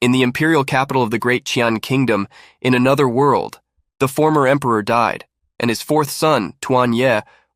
In the imperial capital of the great Qian kingdom, in another world, the former emperor died, and his fourth son, Tuan,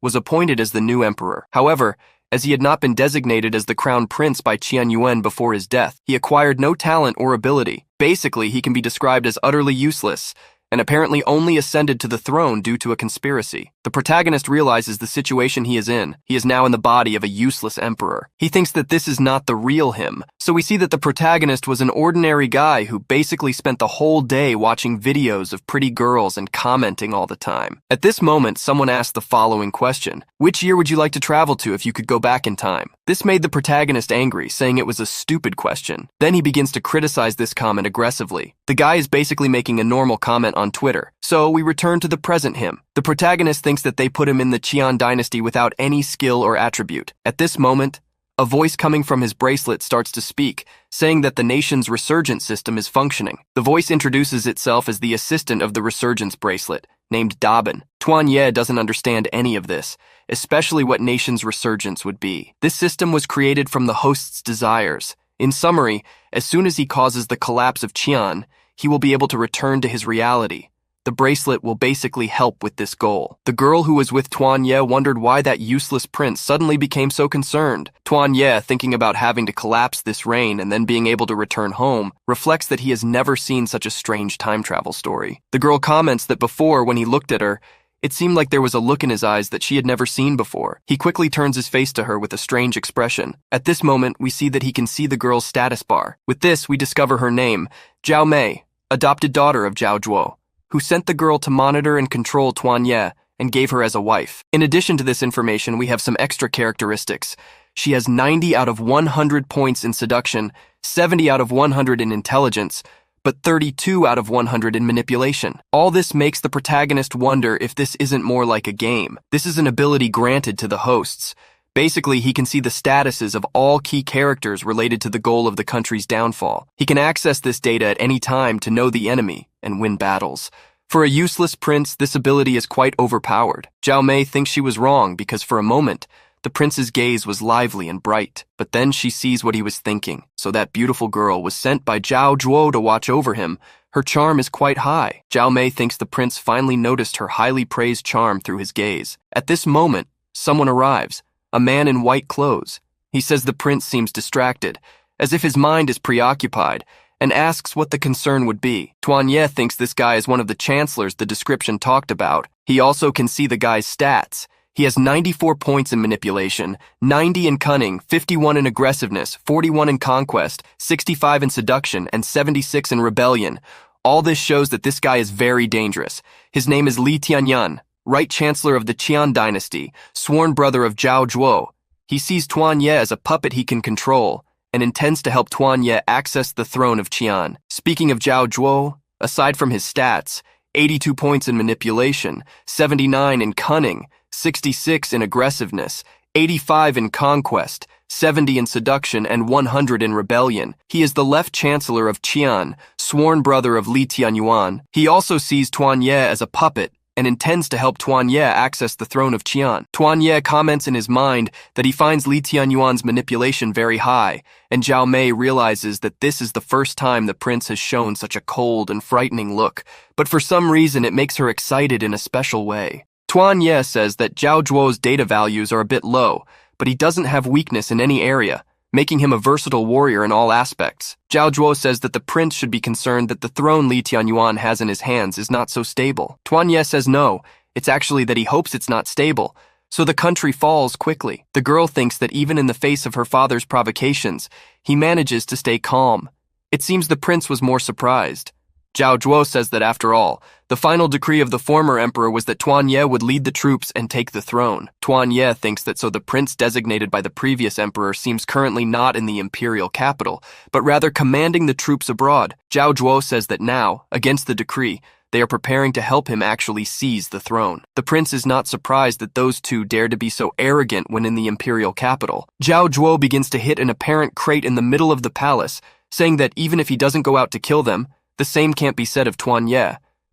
was appointed as the new emperor. However, as he had not been designated as the crown prince by Qian Yuan before his death, he acquired no talent or ability. Basically, he can be described as utterly useless, and apparently only ascended to the throne due to a conspiracy. The protagonist realizes the situation he is in. He is now in the body of a useless emperor. He thinks that this is not the real him. So we see that the protagonist was an ordinary guy who basically spent the whole day watching videos of pretty girls and commenting all the time. At this moment, someone asked the following question: which year would you like to travel to if you could go back in time? This made the protagonist angry, saying it was a stupid question. Then he begins to criticize this comment aggressively. The guy is basically making a normal comment on Twitter. So we return to the present him. The protagonist thinks that they put him in the Qian dynasty without any skill or attribute. At this moment, a voice coming from his bracelet starts to speak, saying that the nation's resurgence system is functioning. The voice introduces itself as the assistant of the resurgence bracelet, named Daqian. Tuan doesn't understand any of this, especially what nation's resurgence would be. This system was created from the host's desires. In summary, as soon as he causes the collapse of Qian, he will be able to return to his reality. The bracelet will basically help with this goal. The girl who was with Tuan wondered why that useless prince suddenly became so concerned. Tuan thinking about having to collapse this reign and then being able to return home, reflects that he has never seen such a strange time travel story. The girl comments that before, when he looked at her, it seemed like there was a look in his eyes that she had never seen before. He quickly turns his face to her with a strange expression. At this moment, we see that he can see the girl's status bar. With this, we discover her name, Zhao Mei, adopted daughter of Zhao Zhuo, who sent the girl to monitor and control Tuan and gave her as a wife. In addition to this information, we have some extra characteristics. She has 90 out of 100 points in seduction, 70 out of 100 in intelligence, but 32 out of 100 in manipulation. All this makes the protagonist wonder if this isn't more like a game. This is an ability granted to the hosts. Basically, he can see the statuses of all key characters related to the goal of the country's downfall. He can access this data at any time to know the enemy and win battles. For a useless prince, this ability is quite overpowered. Zhao Mei thinks she was wrong because for a moment, the prince's gaze was lively and bright, but then she sees what he was thinking. So that beautiful girl was sent by Zhao Zhuo to watch over him. Her charm is quite high. Zhao Mei thinks the prince finally noticed her highly praised charm through his gaze. At this moment, someone arrives, a man in white clothes. He says the prince seems distracted, as if his mind is preoccupied, and asks what the concern would be. Tuan thinks this guy is one of the chancellors the description talked about. He also can see the guy's stats. He has 94 points in manipulation, 90 in cunning, 51 in aggressiveness, 41 in conquest, 65 in seduction, and 76 in rebellion. All this shows that this guy is very dangerous. His name is Li Tianyan, Right Chancellor of the Qian dynasty, sworn brother of Zhao Zhuo. He sees Tuan as a puppet he can control, and intends to help Tuan access the throne of Qian. Speaking of Zhao Zhuo, aside from his stats, 82 points in manipulation, 79 in cunning, 66 in aggressiveness, 85 in conquest, 70 in seduction, and 100 in rebellion. He is the left chancellor of Qian, sworn brother of Li Tianyuan. He also sees Tuan as a puppet, and intends to help Tuan access the throne of Qian. Tuan comments in his mind that he finds Li Tianyuan's manipulation very high, and Zhao Mei realizes that this is the first time the prince has shown such a cold and frightening look, but for some reason it makes her excited in a special way. Tuan says that Zhao Zhuo's data values are a bit low, but he doesn't have weakness in any area, making him a versatile warrior in all aspects. Zhao Zhuo says that the prince should be concerned that the throne Li Tianyuan has in his hands is not so stable. Tuan says no, it's actually that he hopes it's not stable, so the country falls quickly. The girl thinks that even in the face of her father's provocations, he manages to stay calm. It seems the prince was more surprised. Zhao Zhuo says that after all, the final decree of the former emperor was that Tuan would lead the troops and take the throne. Tuan thinks that so the prince designated by the previous emperor seems currently not in the imperial capital, but rather commanding the troops abroad. Zhao Zhuo says that now, against the decree, they are preparing to help him actually seize the throne. The prince is not surprised that those two dare to be so arrogant when in the imperial capital. Zhao Zhuo begins to hit an apparent crate in the middle of the palace, saying that even if he doesn't go out to kill them, the same can't be said of Tuan.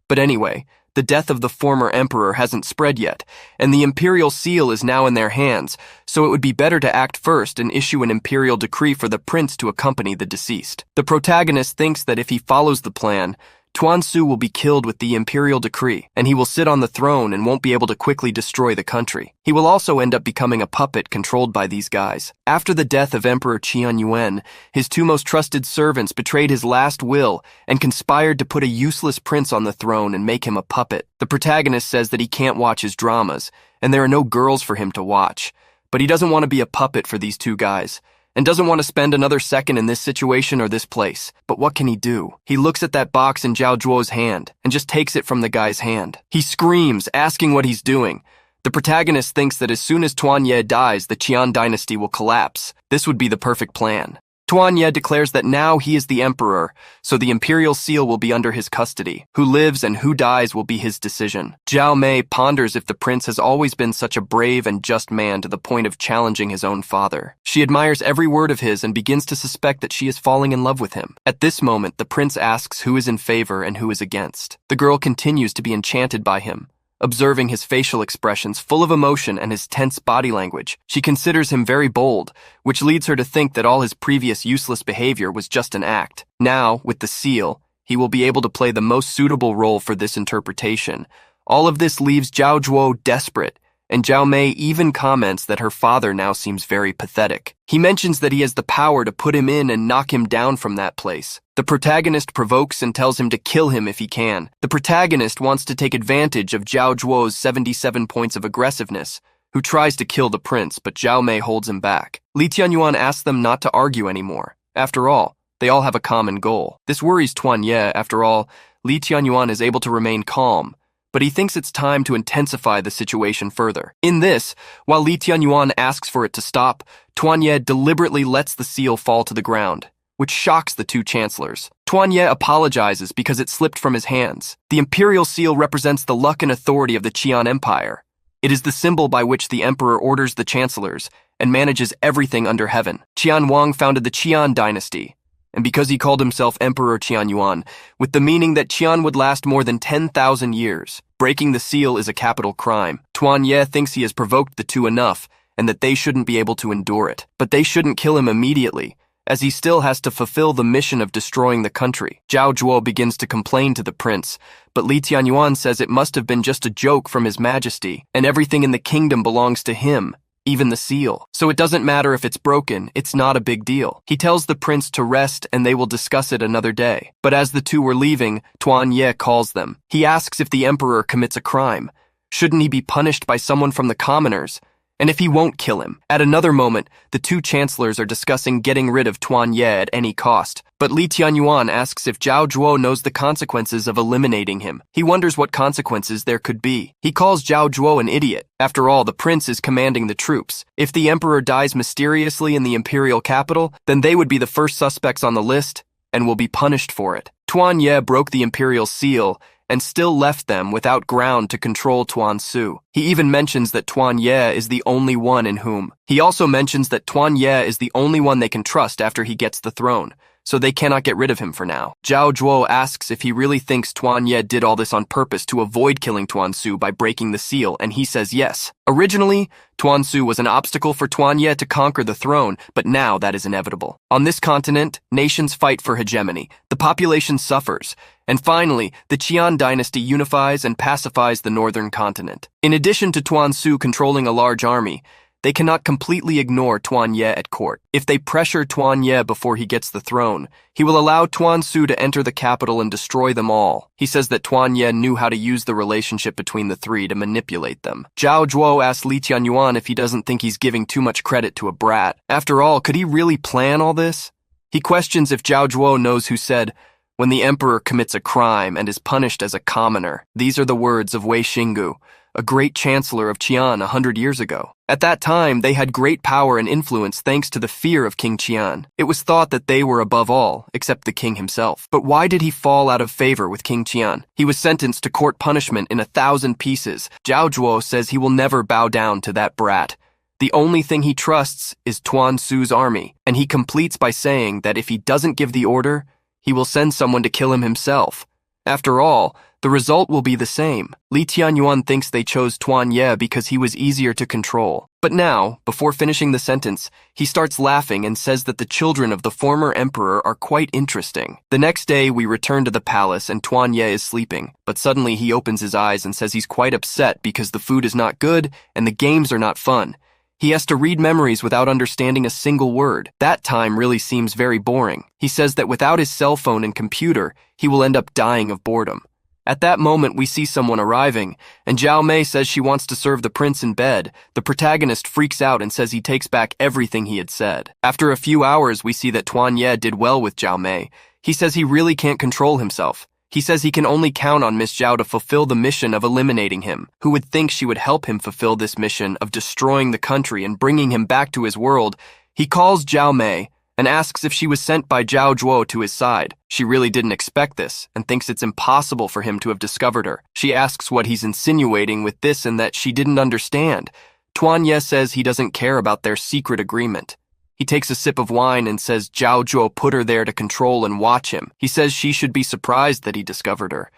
But anyway, the The death of the former emperor hasn't spread yet, and the imperial seal is now in their hands, so it would be better to act first and issue an imperial decree for the prince to accompany the deceased. The protagonist thinks that if he follows the plan, Tuan Su will be killed with the imperial decree, and he will sit on the throne and won't be able to quickly destroy the country. He will also end up becoming a puppet controlled by these guys. After the death of Emperor Qian Yuan, his two most trusted servants betrayed his last will and conspired to put a useless prince on the throne and make him a puppet. The protagonist says that he can't watch his dramas, and there are no girls for him to watch. But he doesn't want to be a puppet for these two guys, and doesn't want to spend another second in this situation or this place. But what can he do? He looks at that box in Zhao Zhuo's hand and just takes it from the guy's hand. He screams, asking what he's doing. The protagonist thinks that as soon as Tuan Ye dies, the Qian dynasty will collapse. This would be the perfect plan. Tuan Ye declares that now he is the emperor, so the imperial seal will be under his custody. Who lives and who dies will be his decision. Zhao Mei ponders if the prince has always been such a brave and just man to the point of challenging his own father. She admires every word of his and begins to suspect that she is falling in love with him. At this moment, the prince asks who is in favor and who is against. The girl continues to be enchanted by him, observing his facial expressions full of emotion and his tense body language. She considers him very bold, which leads her to think that all his previous useless behavior was just an act. Now, with the seal, he will be able to play the most suitable role for this interpretation. All of this leaves Zhao Zhuo desperate, and Zhao Mei even comments that her father now seems very pathetic. He mentions that he has the power to put him in and knock him down from that place. The protagonist provokes and tells him to kill him if he can. The protagonist wants to take advantage of Zhao Zhuo's 77 points of aggressiveness, who tries to kill the prince, but Zhao Mei holds him back. Li Tianyuan asks them not to argue anymore. After all, they all have a common goal. This worries Tuan Ye. After all, Li Tianyuan is able to remain calm, but he thinks it's time to intensify the situation further. In this, while Li Tianyuan asks for it to stop, Tuan Ye deliberately lets the seal fall to the ground, which shocks the two chancellors. Tuan Ye apologizes because it slipped from his hands. The imperial seal represents the luck and authority of the Qian Empire. It is the symbol by which the emperor orders the chancellors and manages everything under heaven. Qian Wang founded the Qian dynasty, and because he called himself Emperor Qian Yuan, with the meaning that Qian would last more than 10,000 years. Breaking the seal is a capital crime. Tuan Ye thinks he has provoked the two enough, and that they shouldn't be able to endure it. But they shouldn't kill him immediately, as he still has to fulfill the mission of destroying the country. Zhao Zhuo begins to complain to the prince, but Li Tianyuan says it must have been just a joke from his majesty, and everything in the kingdom belongs to him, even the seal. So it doesn't matter if it's broken, it's not a big deal. He tells the prince to rest and they will discuss it another day. But as the two were leaving, Tuan Ye calls them. He asks if the emperor commits a crime. Shouldn't he be punished by someone from the commoners? And if he won't kill him? At another moment, the two chancellors are discussing getting rid of Tuan Ye at any cost. But Li Tianyuan asks if Zhao Zhuo knows the consequences of eliminating him. He wonders what consequences there could be. He calls Zhao Zhuo an idiot. After all, the prince is commanding the troops. If the emperor dies mysteriously in the imperial capital, then they would be the first suspects on the list and will be punished for it. Tuan Ye broke the imperial seal and still left them without ground to control Tuan Su. He even mentions that Tuan Ye is the only one in whom. He also mentions that Tuan Ye is the only one they can trust after he gets the throne, so they cannot get rid of him for now. Zhao Zhuo asks if he really thinks Tuan Ye did all this on purpose to avoid killing Tuan Su by breaking the seal, and he says yes. Originally, Tuan Su was an obstacle for Tuan Ye to conquer the throne, but now that is inevitable. On this continent, nations fight for hegemony. The population suffers. And finally, the Qian dynasty unifies and pacifies the northern continent. In addition to Tuan Su controlling a large army, they cannot completely ignore Tuan Ye at court. If they pressure Tuan Ye before he gets the throne, he will allow Tuan Su to enter the capital and destroy them all. He says that Tuan Ye knew how to use the relationship between the three to manipulate them. Zhao Zhuo asks Li Tianyuan if he doesn't think he's giving too much credit to a brat. After all, could he really plan all this? He questions if Zhao Zhuo knows who said, "When the emperor commits a crime and is punished as a commoner." These are the words of Wei Xinggu, a great chancellor of Qian 100 years ago. At that time, they had great power and influence thanks to the fear of King Qian. It was thought that they were above all, except the king himself. But why did he fall out of favor with King Qian? He was sentenced to court punishment in 1,000 pieces. Zhao Zhuo says he will never bow down to that brat. The only thing he trusts is Tuan Su's army, and he completes by saying that if he doesn't give the order, he will send someone to kill him himself. After all, The result will be the same. Li Tianyuan thinks they chose Tuan Ye because he was easier to control. But now, before finishing the sentence, he starts laughing and says that the children of the former emperor are quite interesting. The next day, we return to the palace and Tuan Ye is sleeping, but suddenly he opens his eyes and says he's quite upset because the food is not good and the games are not fun. He has to read memories without understanding a single word. That time really seems very boring. He says that without his cell phone and computer, he will end up dying of boredom. At that moment, we see someone arriving, and Zhao Mei says she wants to serve the prince in bed. The protagonist freaks out and says he takes back everything he had said. After a few hours, we see that Tuan Ye did well with Zhao Mei. He says he really can't control himself. He says he can only count on Miss Zhao to fulfill the mission of eliminating him. Who would think she would help him fulfill this mission of destroying the country and bringing him back to his world? He calls Zhao Mei and asks if she was sent by Zhao Zhuo to his side. She really didn't expect this and thinks it's impossible for him to have discovered her. She asks what he's insinuating with this and that she didn't understand. Tuan Ye says he doesn't care about their secret agreement. He takes a sip of wine and says Zhao Zhuo put her there to control and watch him. He says she should be surprised that he discovered her.